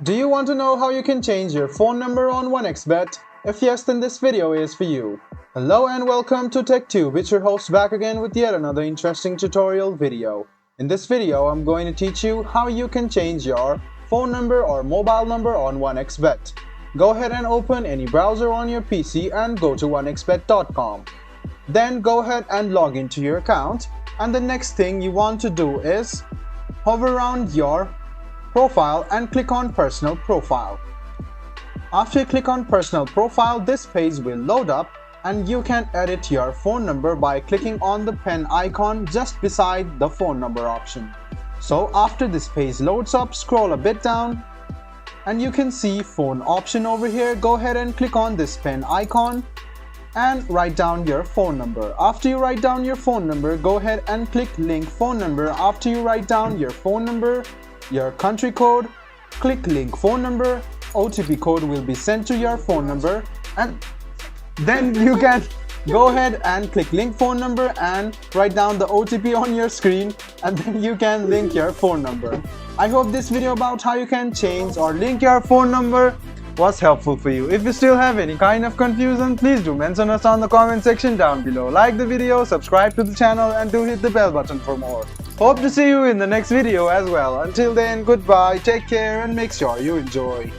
Do you want to know how you can change your phone number on 1xBet? If yes, then this video is for you. Hello and welcome to TechTube. It's your host back again with yet another interesting tutorial video. In this video, I'm going to teach you how you can change your phone number or mobile number on 1xBet. Go ahead and open any browser on your PC and go to 1xBet.com. Then go ahead and log into your account, and the next thing you want to do is hover around your profile and click on Personal Profile. After you click on Personal Profile, this page will load up and you can edit your phone number by clicking on the pen icon just beside the phone number option. So after this page loads up, scroll a bit down and you can see phone option over here. Go ahead and click on this pen icon and write down your phone number. After you write down your phone number, go ahead and click link phone number. After you write down your phone number, your country code, click link phone number. OTP code will be sent to your phone number, and then you can go ahead and click link phone number and write down the OTP on your screen, and then you can link your phone number. I hope this video about how you can change or link your phone number was helpful for you. If you still have any kind of confusion, please do mention us on the comment section down below. Like the video, subscribe to the channel, and do hit the bell button for more. Hope to see you in the next video as well. Until then, goodbye, take care, and make sure you enjoy.